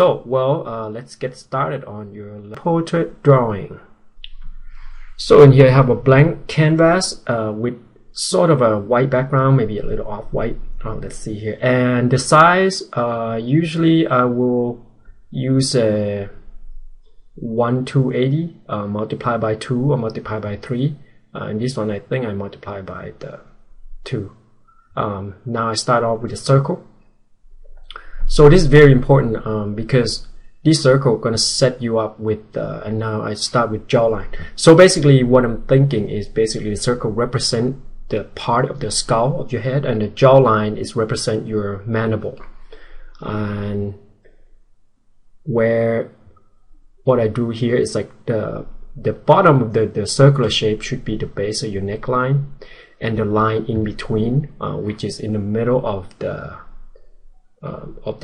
Let's get started on your portrait drawing. So in here I have a blank canvas with sort of a white background, maybe a little off-white. Let's see here. And the size, usually I will use a 1:280 multiply by 2 or multiply by 3. And this one I think I multiply by the 2. Now I start off with a circle. So this is very important because this circle is going to set you up with, and now I start with jawline. So basically what I'm thinking is basically the circle represent the part of the skull of your head, and the jawline is represent your mandible. And where what I do here is like the bottom of the circular shape should be the base of your neckline, and the line in between, which is in the middle of the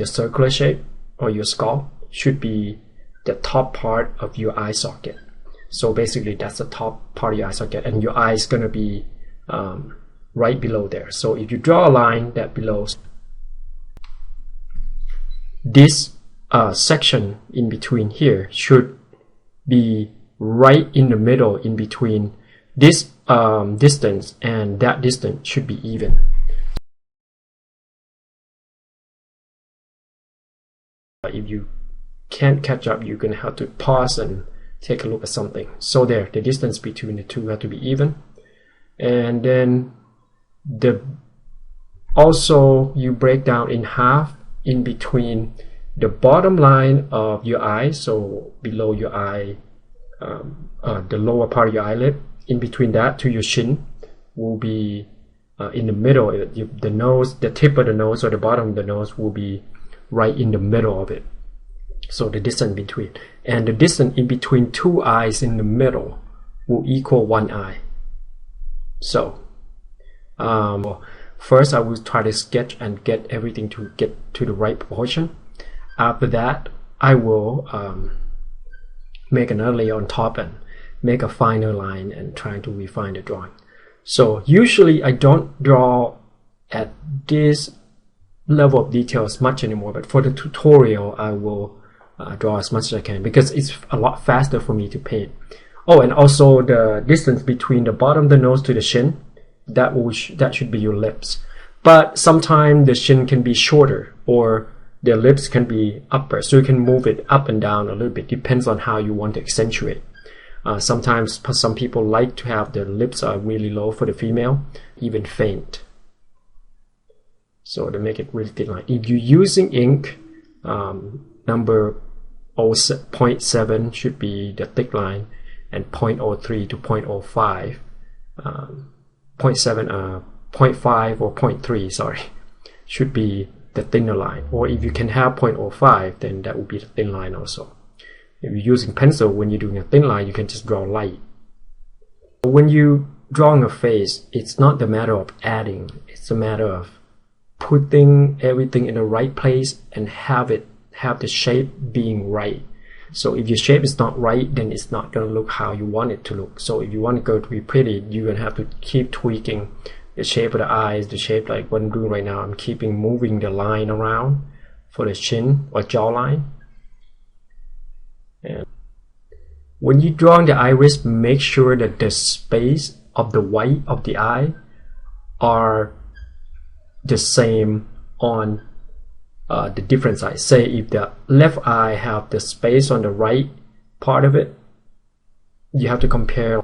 circular shape or your skull, should be the top part of your eye socket. So basically that's the top part of your eye socket, and your eye is going to be right below there. So if you draw a line that below this section in between here should be right in the middle, in between this distance and that distance should be even. If you can't catch up, you're going to have to pause and take a look at something. So there, the distance between the two have to be even. And then also you break down in half in between the bottom line of your eye, so below your eye, the lower part of your eyelid, in between that to your chin will be in the middle. The nose, the tip of the nose or the bottom of the nose will be right in the middle of it. So the distance between, and the distance in between two eyes in the middle will equal one eye. So first I will try to sketch and get everything to get to the right proportion. After that I will make another layer on top and make a finer line and try to refine the drawing. So usually I don't draw at this level of details much anymore, but for the tutorial I will draw as much as I can because it's a lot faster for me to paint. Oh, and also the distance between the bottom of the nose to the chin, that should be your lips. But sometimes the chin can be shorter or the lips can be upper, so you can move it up and down a little bit. Depends on how you want to accentuate. Sometimes some people like to have the lips are really low for the female, even faint. So to make it really thin line. If you're using ink, number 0.7 should be the thick line, and 0.03 to 0.05, 0.5 or 0.3, sorry, should be the thinner line. Or if you can have 0.05, then that would be the thin line also. If you're using pencil, when you're doing a thin line, you can just draw light. When you drawing a face, it's not the matter of adding, it's a matter of putting everything in the right place and have the shape being right. So if your shape is not right, then it's not going to look how you want it to look. So if you want it to be pretty, you're going to have to keep tweaking the shape of the eyes, the shape like what I'm doing right now. I'm keeping moving the line around for the chin or jawline. And when you're drawing the iris, make sure that the space of the white of the eye are the same on the different sides. Say if the left eye have the space on the right part of it, you have to compare.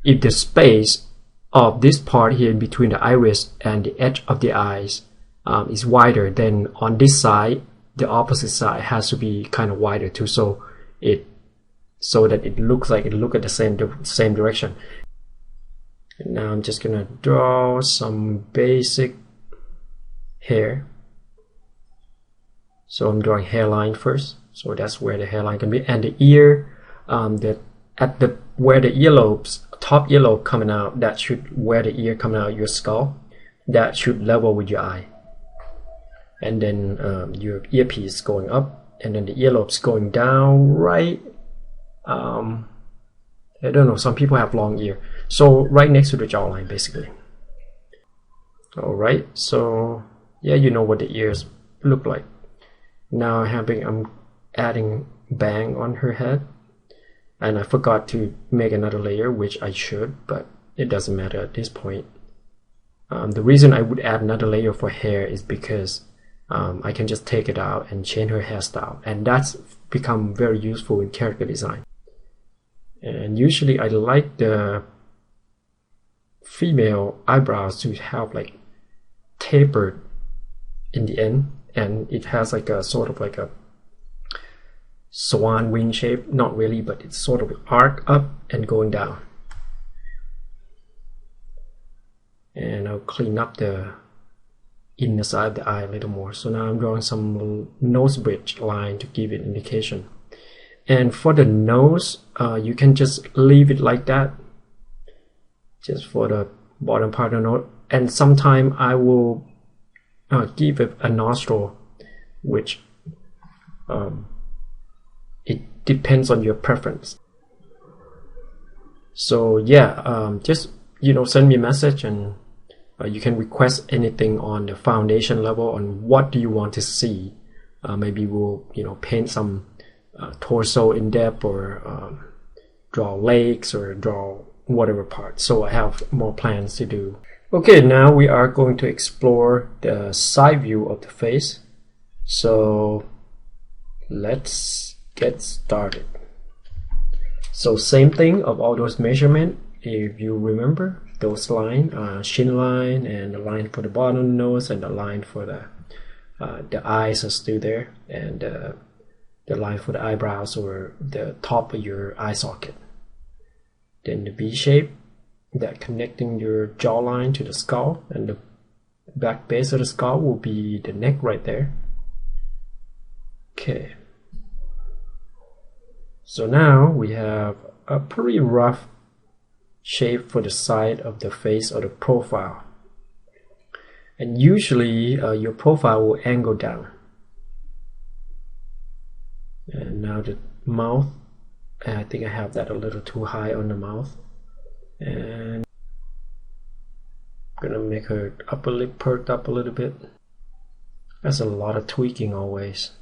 If the space of this part here in between the iris and the edge of the eyes is wider, then on this side, the opposite side has to be kind of wider too, so that it looks like it look at the same direction. And now I'm just gonna draw some basic hair. So I'm drawing hairline first, so that's where the hairline can be, and the ear, where the earlobes, top earlobe coming out, that should where the ear coming out of your skull, that should level with your eye. And then your earpiece going up, and then the earlobes going down right. I don't know, some people have long ear, so right next to the jawline basically. Alright, so yeah, you know what the ears look like. Now I'm adding bang on her head, and I forgot to make another layer, which I should, but it doesn't matter at this point. The reason I would add another layer for hair is because I can just take it out and change her hairstyle, and that's become very useful in character design. And usually I like the female eyebrows to have like tapered in the end, and it has like a sort of like a swan wing shape. Not really, but it's sort of arc up and going down. And I'll clean up the inner side of the eye a little more. So now I'm drawing some nose bridge line to give it indication. And for the nose, you can just leave it like that, just for the bottom part of the nose. And sometime I will give it a nostril, which it depends on your preference. So yeah, just send me a message, and you can request anything on the foundation level on what do you want to see. Maybe we'll paint some torso in depth, or draw legs, or draw whatever part. So I have more plans to do. Okay, now we are going to explore the side view of the face. So let's get started. So same thing of all those measurements. If you remember those lines, chin line, and the line for the bottom of the nose, and the line for the eyes are still there, and the line for the eyebrows or the top of your eye socket. Then the V shape, that connecting your jawline to the skull, and the back base of the skull will be the neck right there. Okay. So now we have a pretty rough shape for the side of the face or the profile. And usually your profile will angle down. And now the mouth, I think I have that a little too high on the mouth. And I'm gonna make her upper lip perked up a little bit. That's a lot of tweaking always.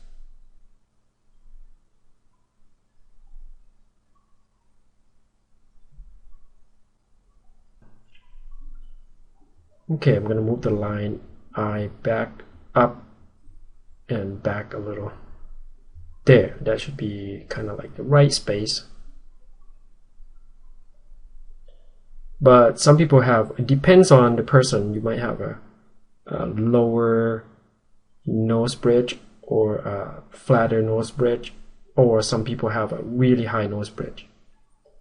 Okay, I'm gonna move the line eye back up and back a little. There, that should be kind of like the right space. But some people have, it depends on the person, you might have a lower nose bridge or a flatter nose bridge, or some people have a really high nose bridge.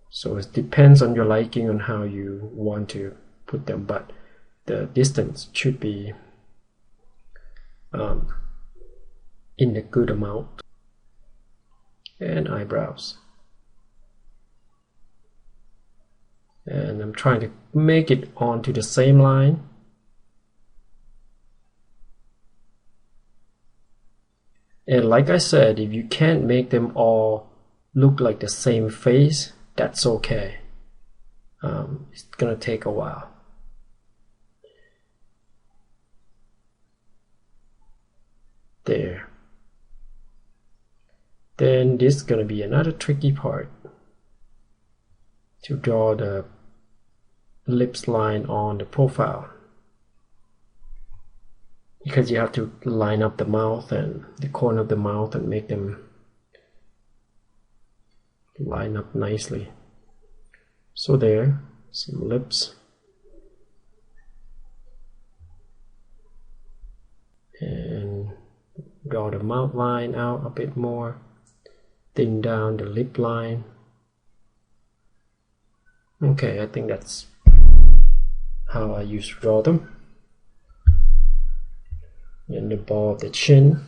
So it depends on your liking on how you want to put them, but the distance should be in a good amount. And eyebrows. And I'm trying to make it onto the same line. And like I said, if you can't make them all look like the same face, that's okay. It's gonna take a while. There. Then this is gonna be another tricky part, to draw the lips line on the profile, because you have to line up the mouth and the corner of the mouth and make them line up nicely. So there, some lips. And draw the mouth line out a bit more. Thin down the lip line. Okay, I think that's how I used to draw them. And the ball of the chin.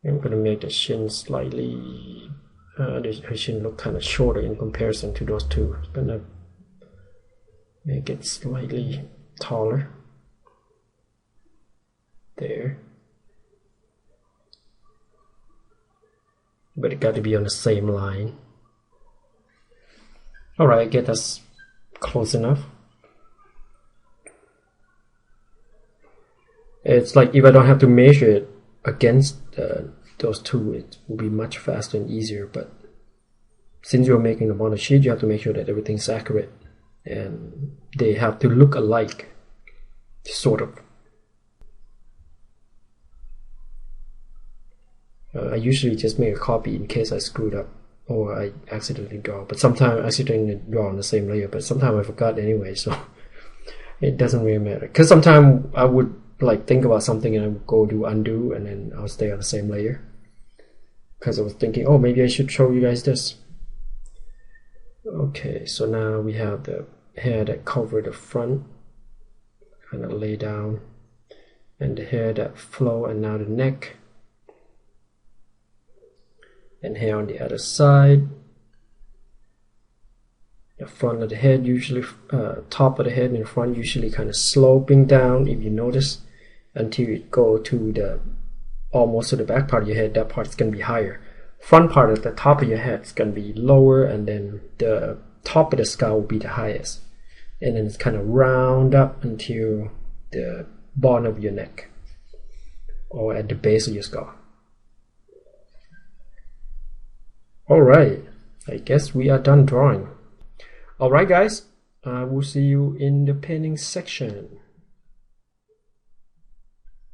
I'm gonna make the chin slightly, her chin look kind of shorter in comparison to those two. I'm gonna make it slightly taller. There. But it got to be on the same line. Alright, I guess that's close enough. It's like if I don't have to measure it against those two, it will be much faster and easier. But since you're making them on a sheet, you have to make sure that everything's accurate and they have to look alike, sort of. I usually just make a copy in case I screwed up or I accidentally draw. But sometimes I accidentally draw on the same layer, but sometimes I forgot anyway, so it doesn't really matter. Because sometimes I would like think about something and I would go do undo and then I'll stay on the same layer. Because I was thinking, oh, maybe I should show you guys this. Okay, so now we have the hair that cover the front, kind of lay down, and the hair that flow, and now the neck, and hair on the other side. The front of the head usually, top of the head in the front usually kind of sloping down, if you notice, until it go to the almost to the back part of your head. That part is going to be higher. Front part at the top of your head is going to be lower, and then the top of the skull will be the highest, and then it's kind of round up until the bottom of your neck or at the base of your skull. Alright, I guess we are done drawing. Alright guys, I will see you in the painting section.